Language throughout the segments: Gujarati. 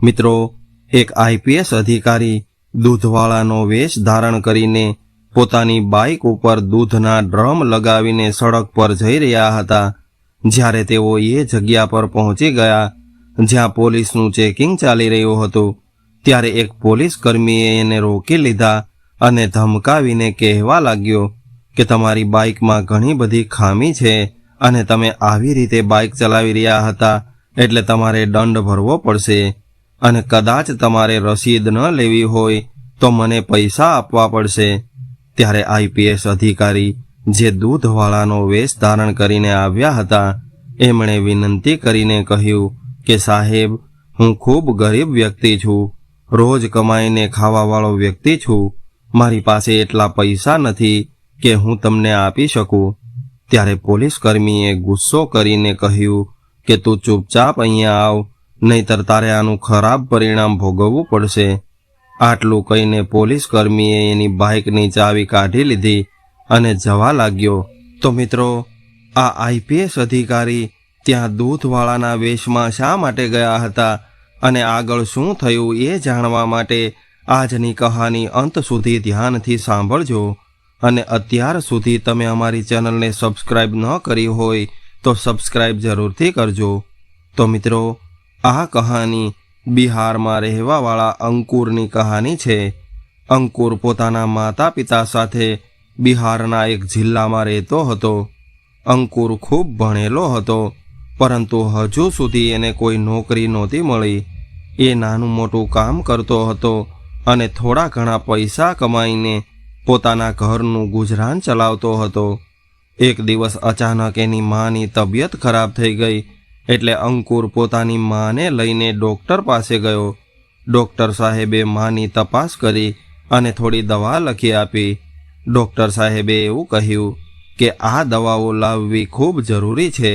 મિત્રો, એક આઈપીએસ અધિકારી દૂધવાળાનો વેશ ધારણ કરીને પોતાની બાઇક ઉપર દૂધના ડ્રમ લગાવીને સડક પર જઈ રહ્યા હતા. જ્યારે તેઓ એ જગ્યા પર પહોંચી ગયા જ્યાં પોલીસનું ચેકિંગ ચાલી રહ્યું હતું, ત્યારે એક પોલીસ કર્મીએ એને રોકી લીધા અને ધમકાવીને કહેવા લાગ્યો કે તમારી બાઇકમાં ઘણી બધી ખામી છે અને તમે આવી રીતે બાઇક ચલાવી રહ્યા હતા એટલે તમારે દંડ ભરવો પડશે અને કદાચ તમારે રસીદ ન લેવી હોય તો મને પૈસા આપવા પડશે. ત્યારે આઈપીએસ અધિકારી જે દૂધવાળાનો વેશ ધારણ કરીને આવ્યા હતા એમણે વિનંતી કરીને કહ્યું કે સાહેબ, હું ખૂબ ગરીબ વ્યક્તિ છું, રોજ કમાઈને ખાવાવાળો વ્યક્તિ છું, મારી પાસે એટલા પૈસા નથી કે હું તમને આપી શકું. ત્યારે પોલીસ કર્મીએ ગુસ્સો કરીને કહ્યું કે તું ચૂપચાપ અહીંયા આવ, નહીતર તારે આનું ખરાબ પરિણામ ભોગવવું પડશે. આટલું કહીને પોલીસ કર્મીએ એની બાઇકની ચાવી કાઢી લીધી અને જવા લાગ્યો. તો મિત્રો, આ આઈપીએસ અધિકારી ત્યાં દૂધવાળાના વેશમાં શા માટે ગયા હતા અને આગળ શું થયું એ જાણવા માટે આજની કહાની અંત સુધી ધ્યાનથી સાંભળજો. અને અત્યાર સુધી તમે અમારી ચેનલને સબસ્ક્રાઇબ ન કરી હોય તો સબસ્ક્રાઇબ જરૂરથી કરજો. તો મિત્રો, આ કહાની બિહારમાં રહેવાવાળા અંકુરની કહાની છે. અંકુર પોતાના માતા પિતા સાથે બિહારના એક જિલ્લામાં રહેતો હતો. અંકુર ખૂબ ભણેલો હતો, પરંતુ હજુ સુધી એને કોઈ નોકરી નહોતી મળી. એ નાનું મોટું કામ કરતો હતો અને થોડા ઘણા પૈસા કમાઈને પોતાના ઘરનું ગુજરાન ચલાવતો હતો. એક દિવસ અચાનક એની માની તબિયત ખરાબ થઈ ગઈ એટલે અંકુર પોતાની માને લઈને ડૉક્ટર પાસે ગયો. ડૉક્ટર સાહેબે માની તપાસ કરી અને થોડી દવા લખી આપી. ડૉક્ટર સાહેબે એવું કહ્યું કે આ દવાઓ લાવવી ખૂબ જરૂરી છે,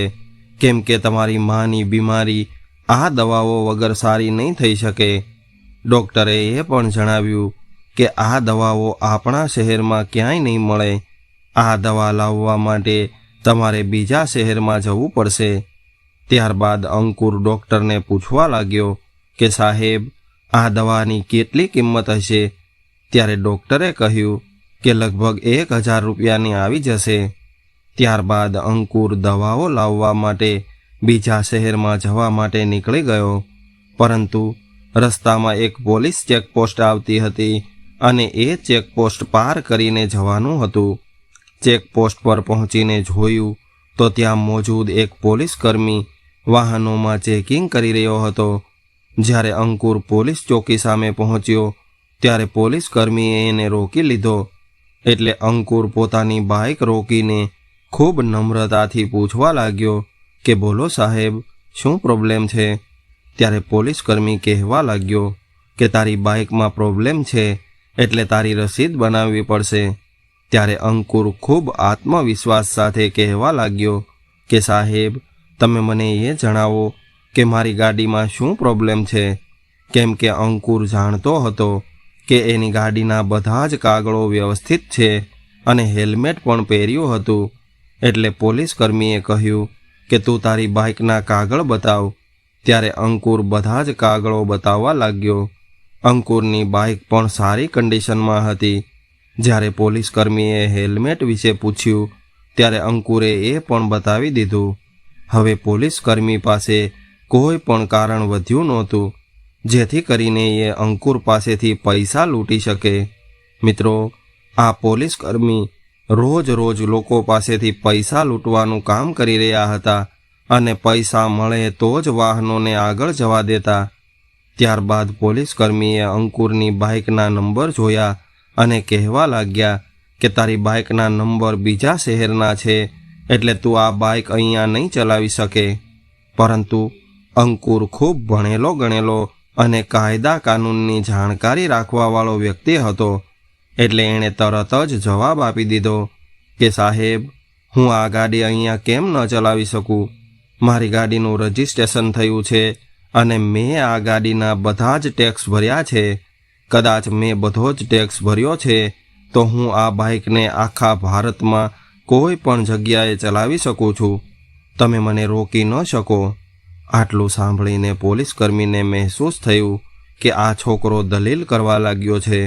કેમ કે તમારી માની બીમારી આ દવાઓ વગર સારી નહીં થઈ શકે. ડૉક્ટરે એ પણ જણાવ્યું કે આ દવાઓ આપણા શહેરમાં ક્યાંય નહીં મળે. આ દવા લાવવા માટે તમારે બીજા શહેરમાં જવું પડશે. ત્યારબાદ અંકુર ડૉક્ટરને પૂછવા લાગ્યો કે સાહેબ, આ દવાની કેટલી કિંમત હશે? ત્યારે ડૉક્ટરે કહ્યું કે લગભગ 1000 રૂપિયાની આવી જશે. ત્યારબાદ અંકુર દવાઓ લાવવા માટે બીજા શહેરમાં જવા માટે નીકળી ગયો. પરંતુ રસ્તામાં એક પોલીસ ચેકપોસ્ટ આવતી હતી અને એ ચેકપોસ્ટ પાર કરીને જવાનું હતું. ચેકપોસ્ટ પર પહોંચીને જોયું તો ત્યાં મોજૂદ એક પોલીસ કર્મી વાહનોમાં ચેકિંગ કરી રહ્યો હતો. જ્યારે અંકુર પોલીસ ચોકી સામે પહોંચ્યો ત્યારે પોલીસ કર્મીએ એને રોકી લીધો. એટલે અંકુર પોતાની બાઇક રોકીને ખૂબ નમ્રતાથી પૂછવા લાગ્યો કે બોલો સાહેબ, શું પ્રોબ્લેમ છે? ત્યારે પોલીસ કર્મી કહેવા લાગ્યો કે તારી બાઇકમાં પ્રોબ્લેમ છે એટલે તારી રસીદ બનાવવી પડશે. ત્યારે અંકુર ખૂબ આત્મવિશ્વાસ સાથે કહેવા લાગ્યો કે સાહેબ, તમે મને એ જણાવો કે મારી ગાડીમાં શું પ્રોબ્લેમ છે, કેમ કે અંકુર જાણતો હતો કે એની ગાડીના બધા જ કાગળો વ્યવસ્થિત છે અને હેલ્મેટ પણ પહેર્યું હતું. એટલે પોલીસ કર્મીએ કહ્યું કે તું તારી બાઇકના કાગળ બતાવ. ત્યારે અંકુર બધા જ કાગળો બતાવવા લાગ્યો. અંકુરની બાઇક પણ સારી કન્ડિશનમાં હતી. જ્યારે પોલીસ કર્મીએ હેલ્મેટ વિશે પૂછ્યું ત્યારે અંકુરે એ પણ બતાવી દીધું. હવે પોલીસ કર્મી પાસે કોઈ પણ કારણ વધ્યું નહોતું જેથી કરીને એ અંકુર પાસેથી પૈસા લૂંટી શકે. મિત્રો, આ પોલીસ કર્મી રોજ રોજ લોકો પાસેથી પૈસા લૂંટવાનું કામ કરી રહ્યા હતા અને પૈસા મળે તો જ વાહનોને આગળ જવા દેતા. ત્યારબાદ પોલીસ કર્મીએ અંકુરની બાઇકના નંબર જોયા અને કહેવા લાગ્યા કે તારી બાઇકના નંબર બીજા શહેરના છે એટલે તું આ બાઇક અહીંયા નહીં ચલાવી શકે. પરંતુ અંકુર ખૂબ ભણેલો ગણેલો અને કાયદા કાનૂનની જાણકારી રાખવાવાળો વ્યક્તિ હતો. એટલે એણે તરત જ જવાબ આપી દીધો કે સાહેબ, હું આ ગાડી અહીંયા કેમ ન ચલાવી શકું? મારી ગાડીનું રજિસ્ટ્રેશન થયું છે અને મેં આ ગાડીના બધા જ ટેક્સ ભર્યા છે. કદાચ મેં બધો જ ટેક્સ ભર્યો છે તો હું આ બાઇકને આખા ભારતમાં કોઈ પણ જગ્યાએ ચલાવી શકું છું. તમે મને રોકી ન શકો. આટલું સાંભળીને પોલીસ કર્મીને મહેસૂસ થયું કે આ છોકરો દલીલ કરવા લાગ્યો છે,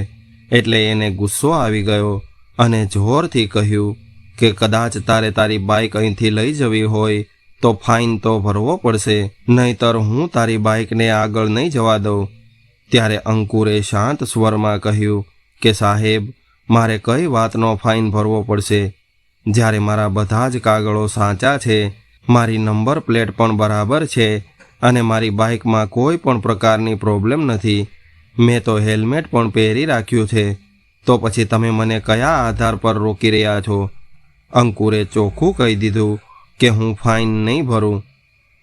એટલે એને ગુસ્સો આવી ગયો અને જોરથી કહ્યું કે કદાચ તારે તારી બાઇક અહીંથી લઈ જવી હોય તો ફાઇન તો ભરવો પડશે, નહીંતર હું તારી બાઇકને આગળ નહીં જવા દઉં. ત્યારે અંકુરે શાંત સ્વરમાં કહ્યું કે સાહેબ, મારે કઈ વાતનો ફાઇન ભરવો પડશે? જ્યારે મારા બધા જ કાગળો સાચા છે, મારી નંબર પ્લેટ પણ બરાબર છે અને મારી બાઇકમાં કોઈ પણ પ્રકારની પ્રોબ્લેમ નથી. મેં તો હેલ્મેટ પણ પહેરી રાખ્યું છે, તો પછી તમે મને કયા આધાર પર રોકી રહ્યા છો? અંકુરે ચોખ્ખું કહી દીધું કે હું ફાઇન નહીં ભરું.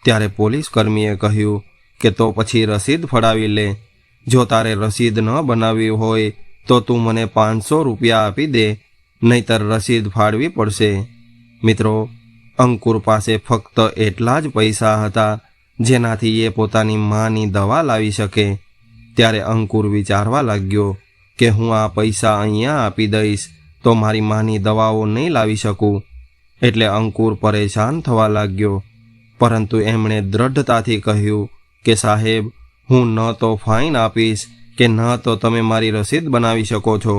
ત્યારે પોલીસ કર્મીએ કહ્યું કે તો પછી રસીદ ફડાવી લે. જો તારે રસીદ ન બનાવવી હોય તો તું મને 500 રૂપિયા આપી દે, નહીંતર રસીદ ફાડવી પડશે. મિત્રો, અંકુર પાસે ફક્ત એટલા જ પૈસા હતા જેનાથી એ પોતાની માની દવા લાવી શકે. ત્યારે અંકુર વિચારવા લાગ્યો કે હું આ પૈસા અહીંયા આપી દઈશ તો મારી માની દવાઓ નહીં લાવી શકું. એટલે અંકુર પરેશાન થવા લાગ્યો, પરંતુ એમણે દ્રઢતાથી કહ્યું કે સાહેબ, હું ન તો ફાઇન આપીશ કે ન તો તમે મારી રસીદ બનાવી શકો છો,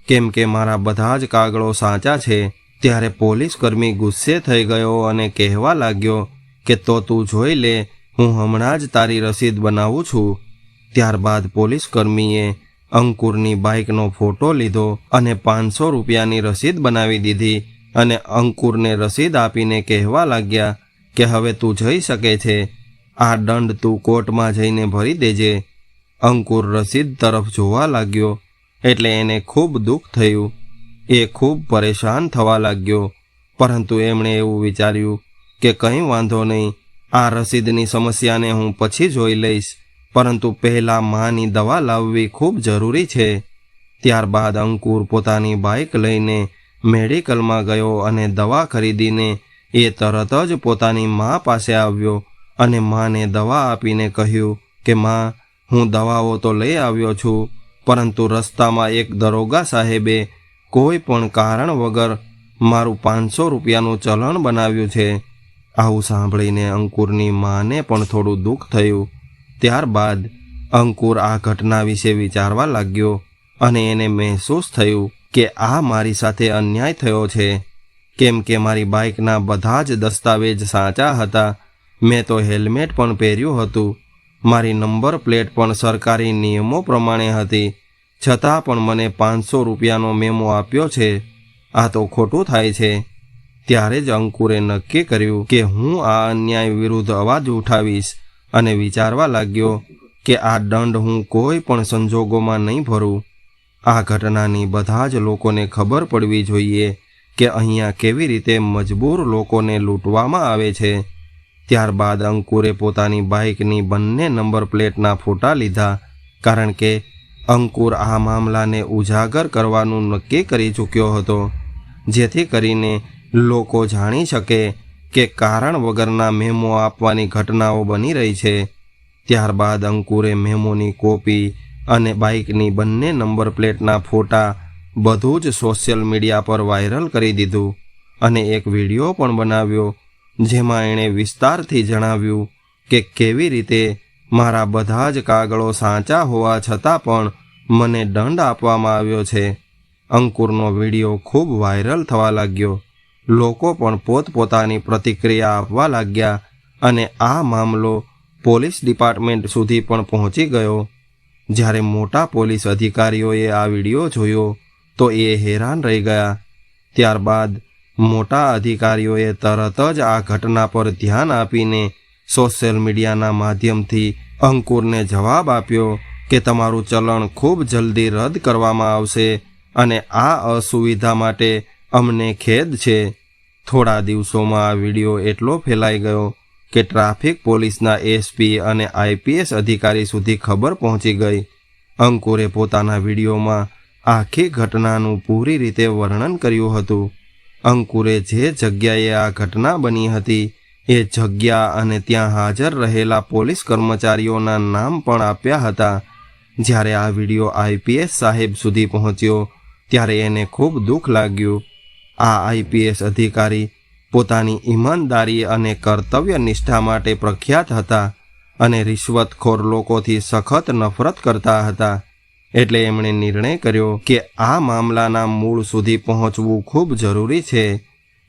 કેમ કે મારા બધા જ કાગળો સાચા છે. ત્યારે પોલીસ કર્મી ગુસ્સે થઈ ગયો અને કહેવા લાગ્યો કે તો તું જોઈ લે, હું હમણાં જ તારી રસીદ બનાવું છું. ત્યારબાદ પોલીસ કર્મીએ અંકુરની બાઇકનો ફોટો લીધો અને 500 રૂપિયાની રસીદ બનાવી દીધી અને અંકુરને રસીદ આપીને કહેવા લાગ્યા કે હવે તું જઈ શકે છે, આ દંડ તું કોર્ટમાં જઈને ભરી દેજે. અંકુર રસીદ તરફ જોવા લાગ્યો એટલે એને ખૂબ દુઃખ થયું. એ ખૂબ પરેશાન થવા લાગ્યો, પરંતુ એમણે એવું વિચાર્યું કે કંઈ વાંધો નહીં, આ રસીદની સમસ્યાને હું પછી જોઈ લઈશ, પરંતુ પહેલાં માની દવા લાવવી ખૂબ જરૂરી છે. ત્યારબાદ અંકુર પોતાની બાઇક લઈને મેડિકલમાં ગયો અને દવા ખરીદીને એ તરત જ પોતાની મા પાસે આવ્યો અને માને દવા આપીને કહ્યું કે માં, હું દવાઓ તો લઈ આવ્યો છું, પરંતુ રસ્તામાં એક દરોગા સાહેબે કોઈ પણ કારણ વગર મારું 500 રૂપિયાનું ચલણ બનાવ્યું છે. આવું સાંભળીને અંકુરની માને પણ થોડું દુઃખ થયું. ત્યારબાદ અંકુર આ ઘટના વિશે વિચારવા લાગ્યો અને એને મહેસૂસ થયું કે આ મારી સાથે અન્યાય થયો છે, કેમ કે મારી બાઇકના બધા જ દસ્તાવેજ સાચા હતા. મેં તો હેલ્મેટ પણ પહેર્યું હતું, મારી નંબર પ્લેટ પણ સરકારી નિયમો પ્રમાણે હતી, છતાં પણ મને 500 રૂપિયાનો મેમો આપ્યો છે. આ તો ખોટું થાય છે. ત્યારે જ અંકુરે નક્કી કર્યું કે હું આ અન્યાય વિરુદ્ધ અવાજ ઉઠાવીશ અને વિચારવા લાગ્યો કે આ દંડ હું કોઈ પણ સંજોગોમાં નહીં ભરું. આ ઘટનાની બધા જ લોકોને ખબર પડવી જોઈએ કે અહીંયા કેવી રીતે મજબૂર લોકોને લૂંટવામાં આવે છે. ત્યારબાદ અંકુરે પોતાની બાઇકની બંને નંબર પ્લેટના ફોટા લીધા, કારણ કે અંકુર આ મામલાને ઉજાગર કરવાનું નક્કી કરી ચૂક્યો હતો, જેથી કરીને લોકો જાણી શકે કે કારણ વગરના મેમો આપવાની ઘટનાઓ બની રહી છે. ત્યારબાદ અંકુરે મેમોની કોપી અને બાઇકની બંને નંબર પ્લેટના ફોટા બધું જ સોશિયલ મીડિયા પર વાયરલ કરી દીધું અને એક વિડીયો પણ બનાવ્યો, જેમાં એણે વિસ્તારથી જણાવ્યું કે કેવી રીતે મારા બધા જ કાગળો સાચા હોવા છતાં પણ મને દંડ આપવામાં આવ્યો છે. અંકુરનો વિડીયો ખૂબ વાયરલ થવા લાગ્યો. લોકો પણ પોતપોતાની પ્રતિક્રિયા આપવા લાગ્યા અને આ મામલો પોલીસ ડિપાર્ટમેન્ટ સુધી પણ પહોંચી ગયો. જ્યારે મોટા પોલીસ અધિકારીઓએ આ વિડીયો જોયો તો એ હેરાન રહી ગયા. ત્યારબાદ મોટા અધિકારીઓએ તરત જ આ ઘટના પર ધ્યાન આપીને સોશિયલ મીડિયાના માધ્યમથી અંકુરને જવાબ આપ્યો કે તમારું ચલણ ખૂબ જલ્દી રદ કરવામાં આવશે અને આ અસુવિધા માટે અમને ખેદ છે. થોડા દિવસોમાં આ વિડીયો એટલો ફેલાઈ ગયો કે ટ્રાફિક પોલીસના એસપી અને આઈપીએસ અધિકારી સુધી ખબર પહોંચી ગઈ. અંકુરે પોતાના વિડીયોમાં આખી ઘટનાનું પૂરી રીતે વર્ણન કર્યું હતું. અંકુરે જે જગ્યાએ આ ઘટના બની હતી એ જગ્યા અને ત્યાં હાજર રહેલા પોલીસ કર્મચારીઓના નામ પણ આપ્યા હતા. જ્યારે આ વિડીયો આઈપીએસ સાહેબ સુધી પહોંચ્યો ત્યારે એને ખૂબ દુઃખ લાગ્યું. આ આઈપીએસ અધિકારી પોતાની ઈમાનદારી અને કર્તવ્ય નિષ્ઠા માટે પ્રખ્યાત હતા અને રિશ્વતખોર લોકોથી સખત નફરત કરતા હતા. એટલે એમણે નિર્ણય કર્યો કે આ મામલાના મૂળ સુધી પહોંચવું ખૂબ જરૂરી છે.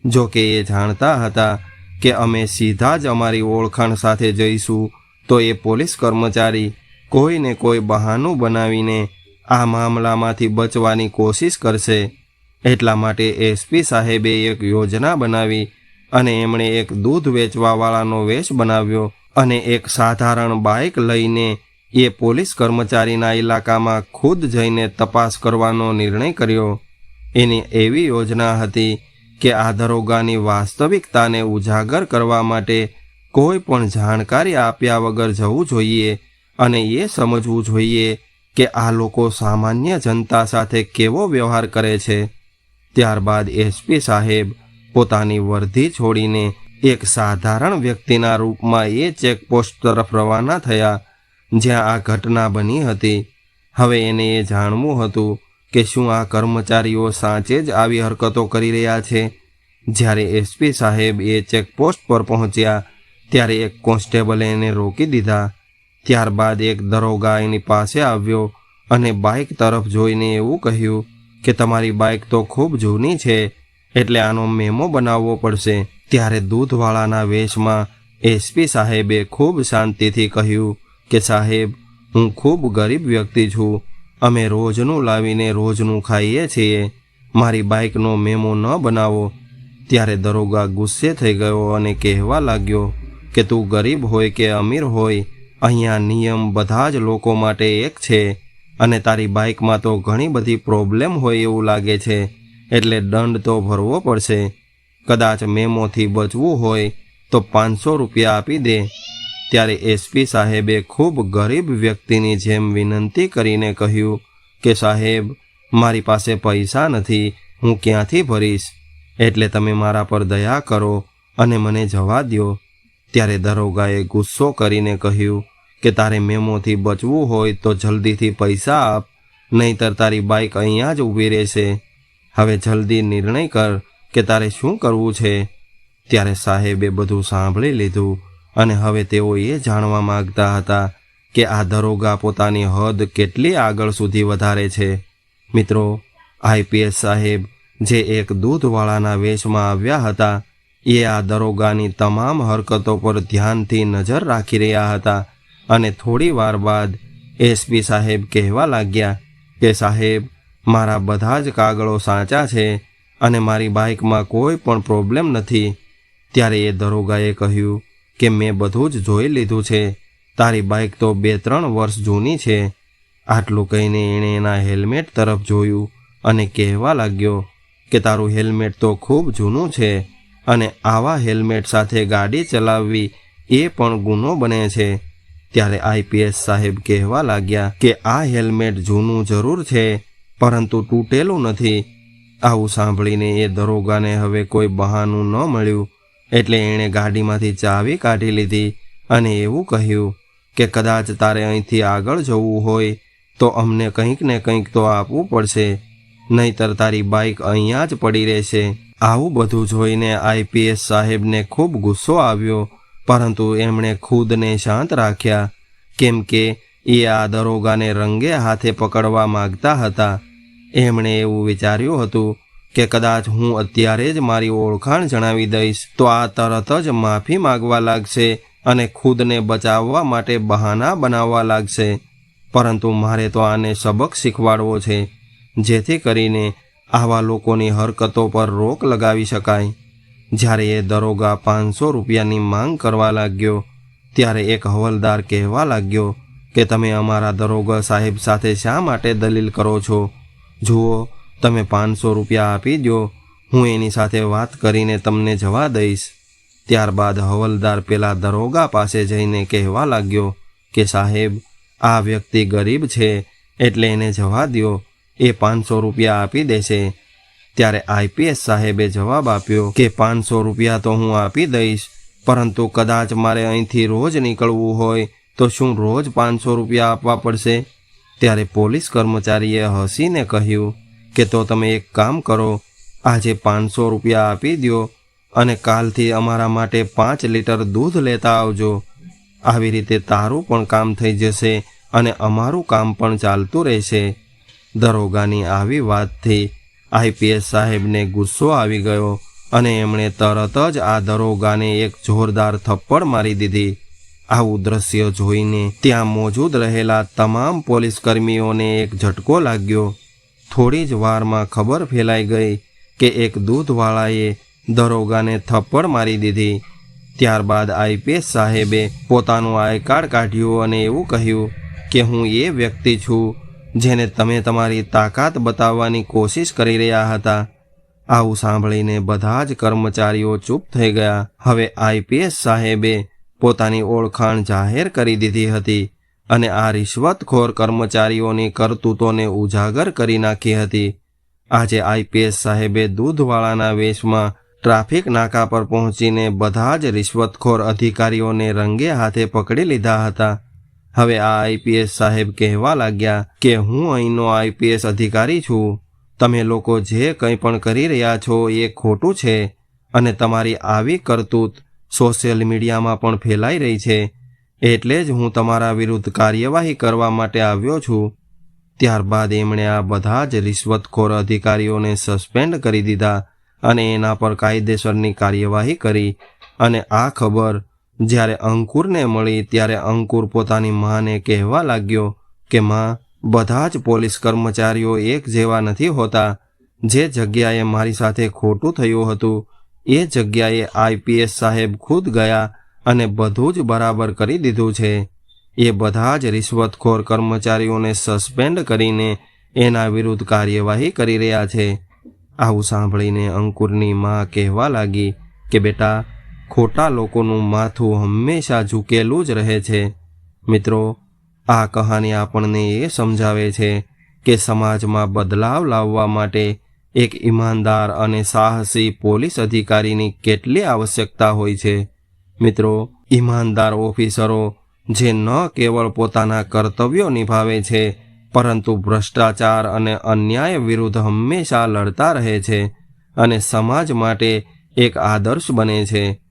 જો કે એ જાણતા હતા કે અમે સીધા જ અમારી ઓળખાણ સાથે જઈશું તો એ પોલીસ કર્મચારી કોઈને કોઈ બહાનું બનાવીને આ મામલામાંથી બચવાની કોશિશ કરશે. એટલા માટે એસપી સાહેબે એક યોજના બનાવી અને એમણે એક દૂધ વેચવાવાળાનો વેશ બનાવ્યો અને એક સાધારણ બાઇક લઈને એ પોલીસ કર્મચારીના ઇલાકામાં ખુદ જઈને તપાસ કરવાનો નિર્ણય કર્યો. એની એવી યોજના હતી કે આ દરોગાની વાસ્તવિકતાને ઉજાગર કરવા માટે કોઈ પણ જાણકારી આપ્યા વગર જવું જોઈએ અને એ સમજવું જોઈએ કે આ લોકો સામાન્ય જનતા સાથે કેવો વ્યવહાર કરે છે. ત્યારબાદ એસપી સાહેબ પોતાની વર્દી છોડીને એક સાધારણ વ્યક્તિના રૂપમાં એ ચેકપોસ્ટ તરફ રવાના થયા જ્યાં આ ઘટના બની હતી. હવે એને એ જાણવું હતું કે શું આ કર્મચારીઓ સાચે જ આવી હરકતો કરી રહ્યા છે. જ્યારે એસપી સાહેબ એ ચેકપોસ્ટ પર પહોંચ્યા ત્યારે એક કોન્સ્ટેબલે એને રોકી દીધા. ત્યારબાદ એક દરોગા એની પાસે આવ્યો અને બાઇક તરફ જોઈને એવું કહ્યું કે તમારી બાઇક તો ખૂબ જૂની છે એટલે આનો મેમો બનાવવો પડશે. ત્યારે દૂધવાળાના વેશમાં એસપી સાહેબે ખૂબ શાંતિથી કહ્યું કે સાહેબ, હું ખૂબ ગરીબ વ્યક્તિ છું. અમે રોજનું લાવીને રોજનું ખાઈએ છીએ. મારી બાઇકનો મેમો ન બનાવો. ત્યારે દરોગા ગુસ્સે થઈ ગયો અને કહેવા લાગ્યો કે તું ગરીબ હોય કે અમીર હોય, અહીંયા નિયમ બધા જ લોકો માટે એક છે અને તારી બાઇકમાં તો ઘણી બધી પ્રોબ્લેમ હોય એવું લાગે છે એટલે દંડ તો ભરવો પડશે. કદાચ મેમોથી બચવું હોય તો 500 રૂપિયા આપી દે. ત્યારે એસપી સાહેબે ખૂબ ગરીબ વ્યક્તિની જેમ વિનંતી કરીને કહ્યું કે સાહેબ, મારી પાસે પૈસા નથી, હું ક્યાંથી ભરીશ? એટલે તમે મારા પર દયા કરો અને મને જવા દો. ત્યારે દરોગાએ ગુસ્સો કરીને કહ્યું કે તારે મેમોથી બચવું હોય તો જલ્દીથી પૈસા આપ, નહીંતર તારી બાઇક અહીંયા જ ઊભી રહેશે. હવે જલ્દી નિર્ણય કર કે તારે શું કરવું છે. ત્યારે સાહેબે બધું સાંભળી લીધું અને હવે તેઓ એ જાણવા માગતા હતા કે આ દરોગા પોતાની હદ કેટલી આગળ સુધી વધારે છે. મિત્રો, આઈપીએસ સાહેબ જે એક દૂધવાળાના વેશમાં આવ્યા હતા એ આ દરોગાની તમામ હરકતો પર ધ્યાનથી નજર રાખી રહ્યા હતા અને થોડી વાર બાદ એસપી સાહેબ કહેવા લાગ્યા કે સાહેબ, મારા બધા જ કાગળો સાચા છે અને મારી બાઇકમાં કોઈ પણ પ્રોબ્લેમ નથી. ત્યારે એ દરોગાએ કહ્યું કે મેં બધું જ જોઈ લીધું છે. તારી બાઇક તો 2-3 વર્ષ જૂની છે. આટલું કહીને એણે એના હેલ્મેટ તરફ જોયું અને કહેવા લાગ્યો કે તારું હેલ્મેટ તો ખૂબ જૂનું છે અને આવા હેલ્મેટ સાથે ગાડી ચલાવવી એ પણ ગુનો બને છે. ત્યારે આઈપીએસ સાહેબ કહેવા લાગ્યા કે આ હેલ્મેટ જૂનું જરૂર છે પરંતુ તૂટેલું નથી. આવું સાંભળીને એ દરોગાને હવે કોઈ બહાનું ન મળ્યું એટલે એણે ગાડીમાંથી ચાવી કાઢી લીધી અને એવું કહ્યું કે કદાચ તારે અહીંથી આગળ જવું હોય તો અમને કંઈક ને કંઈક તો આપવું પડશે, નહીંતર તારી બાઇક અહીંયા જ પડી રહેશે. આવું બધું જોઈને આઈપીએસ સાહેબને ખૂબ ગુસ્સો આવ્યો પરંતુ એમણે ખુદને શાંત રાખ્યા કેમ કે એ આ દરોગાને રંગે હાથે પકડવા માગતા હતા. એમણે એવું વિચાર્યું હતું કે કદાચ હું અત્યારે જ મારી ઓળખાણ જણાવી દઈશ તો આ તરત જ માફી માગવા લાગશે અને ખુદને બચાવવા માટે બહાના બનાવવા લાગશે. પરંતુ મારે તો આને સબક શીખવાડવો છે જેથી કરીને આવા લોકોની હરકતો પર રોક લગાવી શકાય. જ્યારે એ દરોગા 500 રૂપિયાની માંગ કરવા લાગ્યો ત્યારે એક હવલદાર કહેવા લાગ્યો કે તમે અમારા દરોગા સાહેબ સાથે શા માટે દલીલ કરો છો? જુઓ, તમે 500 રૂપિયા આપી દો, હું એની સાથે વાત કરીને તમને જવા દઈશ. ત્યારબાદ હવલદાર પેલા દરોગા પાસે જઈને કહેવા લાગ્યો કે સાહેબ, આ વ્યક્તિ ગરીબ છે એટલે એને જવા દો, એ 500 રૂપિયા આપી દેશે. ત્યારે આઈપીએસ સાહેબે જવાબ આપ્યો કે 500 રૂપિયા તો હું આપી દઈશ, પરંતુ કદાચ મારે અહીંથી રોજ નીકળવું હોય તો શું રોજ 500 રૂપિયા આપવા પડશે? ત્યારે પોલીસ કર્મચારીએ હસીને કહ્યું કે તો તમે એક કામ કરો, આજે 500 રૂપિયા આપી દો અને કાલથી અમારા માટે 5 લીટર દૂધ લેતા આવજો. આવી રીતે તારું પણ કામ થઈ જશે અને અમારું કામ પણ ચાલતું રહેશે. દરોગાની આવી વાતથી આઈપીએસ સાહેબને ગુસ્સો આવી ગયો અને એમણે તરત જ આ દરોગાને એક જોરદાર થપ્પડ મારી દીધી. આવું દ્રશ્ય જોઈને ત્યાં મોજૂદ રહેલા તમામ પોલીસ કર્મીઓને એક ઝટકો લાગ્યો. થોડી જ વારમાં ખબર ફેલાઈ ગઈ કે એક દૂધવાળાએ દરોગાને થપ્પડ મારી દીધી. ત્યારબાદ આઈપીએસ સાહેબે પોતાનું આઈ કાર્ડ કાઢ્યું અને એવું કહ્યું કે હું એ વ્યક્તિ છું જેને તમે તમારી તાકાત બતાવવાની કોશિશ કરી રહ્યા હતા. આવું સાંભળીને બધા જ કર્મચારીઓ ચૂપ થઈ ગયા. હવે આઈપીએસ સાહેબે પોતાની ઓળખાણ જાહેર કરી દીધી હતી અને આ રિશ્વતખોર કર્મચારીઓની કરતૂતોને ઉજાગર કરી નાખી હતી. આજે આઈપીએસ સાહેબે દૂધવાળાના વેશમાં ટ્રાફિક નાકા પર પહોંચીને બધા જ રિશ્વતખોર અધિકારીઓને રંગે હાથે પકડી લીધા હતા. હવે આ આઈપીએસ સાહેબ કહેવા લાગ્યા કે હું અહીંનો આઈપીએસ અધિકારી છું. તમે લોકો જે કંઈ પણ કરી રહ્યા છો એ ખોટું છે અને તમારી આવી કરતૂત સોશિયલ મીડિયામાં પણ ફેલાઈ રહી છે. એટલે જ હું તમારા વિરુદ્ધ કાર્યવાહી કરવા માટે આવ્યો છું. ત્યારબાદ એમણે આ બધા જ રિશ્વતખોર અધિકારીઓને સસ્પેન્ડ કરી દીધા અને એના પર કાયદેસરની કાર્યવાહી કરી. અને આ ખબર જ્યારે અંકુરને મળી ત્યારે અંકુર પોતાની માને કહેવા લાગ્યો કે માં, બધા જ પોલીસ કર્મચારીઓ એક જેવા નથી હોતા. જે જગ્યાએ મારી સાથે ખોટું થયું હતું એ જગ્યાએ આઈપીએસ સાહેબ ખુદ ગયા અને બધું જ બરાબર કરી દીધું છે. એ બધા જ રિશ્વતખોર કર્મચારીઓને સસ્પેન્ડ કરીને એના વિરુદ્ધ કાર્યવાહી કરી રહ્યા છે. આવું સાંભળીને અંકુરની માં કહેવા લાગી કે બેટા, ખોટા લોકોનું માથું હંમેશા ઝૂકેલું જ રહે છે. મિત્રો, આ કહાની આપણને એ સમજાવે છે કે સમાજમાં બદલાવ લાવવા માટે એક ઈમાનદાર અને સાહસી પોલીસ અધિકારીની કેટલી આવશ્યકતા હોય છે. મિત્રો, ઈમાનદાર ઓફિસરો જે ન કેવળ પોતાના કર્તવ્યો નિભાવે છે પરંતુ ભ્રષ્ટાચાર અને અન્યાય વિરુદ્ધ હંમેશા લડતા રહે છે અને સમાજ માટે એક આદર્શ બને છે.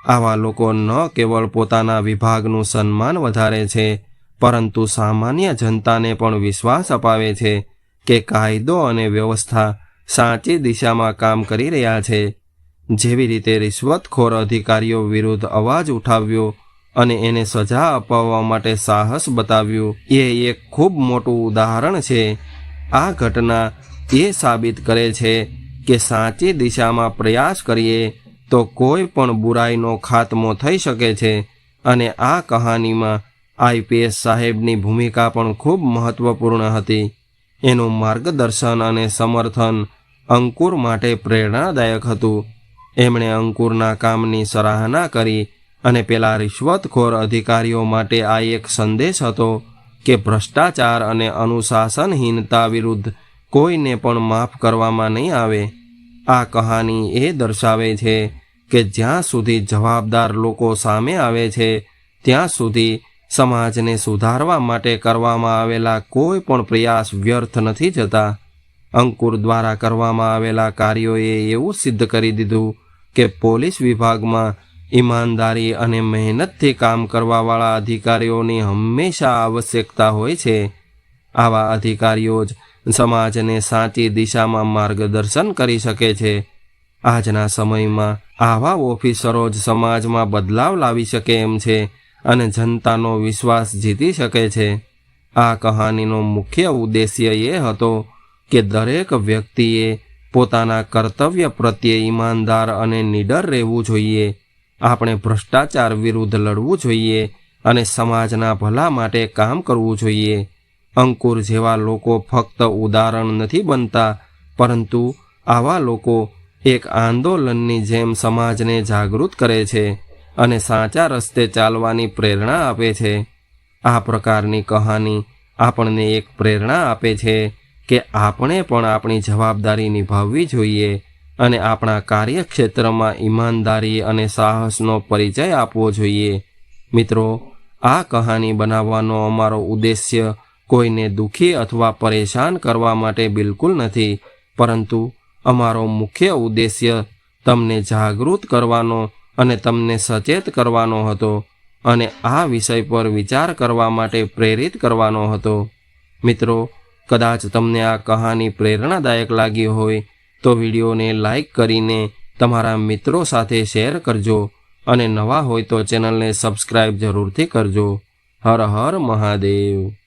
આવા લોકો ન કેવળ પોતાના વિભાગનું સન્માન વધારે છે પરંતુ સામાન્ય જનતાને પણ વિશ્વાસ અપાવે છે કે કાયદો અને વ્યવસ્થા સાચી દિશામાં કામ કરી રહ્યા છે. જેવી રીતે રિશ્વતખોર અધિકારીઓ વિરુદ્ધ અવાજ ઉઠાવ્યો અને એને સજા અપાવવા માટે સાહસ બતાવ્યું, એ એક ખૂબ મોટું ઉદાહરણ છે. આ ઘટના એ સાબિત કરે છે કે સાચી દિશામાં પ્રયાસ કરીએ તો કોઈ પણ બુરાઈનો ખાત્મો થઈ શકે છે. અને આ કહાનીમાં આઈપીએસ સાહેબની ભૂમિકા પણ ખૂબ મહત્વપૂર્ણ હતી. એનું માર્ગદર્શન અને સમર્થન અંકુર માટે પ્રેરણાદાયક હતું. એમણે અંકુરના કામની સરાહના કરી અને પેલા રિશ્વતખોર અધિકારીઓ માટે આ એક સંદેશ હતો કે ભ્રષ્ટાચાર અને અનુશાસનહીનતા વિરુદ્ધ કોઈને પણ માફ કરવામાં નહીં આવે. આ કહાની એ દર્શાવે છે કે જ્યાં સુધી જવાબદાર લોકો સામે આવે છે ત્યાં સુધી સમાજને સુધારવા માટે કરવામાં આવેલા કોઈ પણ પ્રયાસ વ્યર્થ નથી જતા. અંકુર દ્વારા કરવામાં આવેલા કાર્યોએ એવું સિદ્ધ કરી દીધું કે પોલીસ વિભાગમાં ઈમાનદારી અને મહેનતથી કામ કરવાવાળા અધિકારીઓની હંમેશા આવશ્યકતા હોય છે. આવા અધિકારીઓ જ સમાજને સાચી દિશામાં માર્ગદર્શન કરી શકે છે. આજના સમયમાં આવા ઓફિસરો જ સમાજમાં બદલાવ લાવી શકે એમ છે અને જનતાનો વિશ્વાસ જીતી શકે છે. આ કહાનીનો મુખ્ય ઉદ્દેશ્ય એ હતો કે દરેક વ્યક્તિએ પોતાના કર્તવ્ય પ્રત્યે ઈમાનદાર અને નીડર રહેવું જોઈએ. આપણે ભ્રષ્ટાચાર વિરુદ્ધ લડવું જોઈએ અને સમાજના ભલા માટે કામ કરવું જોઈએ. અંકુર જેવા લોકો ફક્ત ઉદાહરણ નથી બનતા, પરંતુ આવા લોકો એક આંદોલનની જેમ સમાજને જાગૃત કરે છે અને સાચા રસ્તે ચાલવાની પ્રેરણા આપે છે. આ પ્રકારની કહાની આપણને એક પ્રેરણા આપે છે કે આપણે પણ આપણી જવાબદારી નિભાવવી જોઈએ અને આપણા કાર્યક્ષેત્રમાં ઈમાનદારી અને સાહસનો પરિચય આપવો જોઈએ. મિત્રો, આ કહાની બનાવવાનો અમારો ઉદ્દેશ્ય કોઈને દુઃખી અથવા પરેશાન કરવા માટે બિલકુલ નથી, પરંતુ અમારો મુખ્ય ઉદ્દેશ્ય તમને જાગૃત કરવાનો અને તમને સચેત કરવાનો હતો અને આ વિષય પર વિચાર કરવા માટે પ્રેરિત કરવાનો હતો. મિત્રો, કદાચ તમને આ કહાની પ્રેરણાદાયક લાગી હોય તો વિડીયોને લાઈક કરીને તમારા મિત્રો સાથે શેર કરજો અને નવા હોય તો ચેનલને સબસ્ક્રાઇબ જરૂરથી કરજો. હર હર મહાદેવ.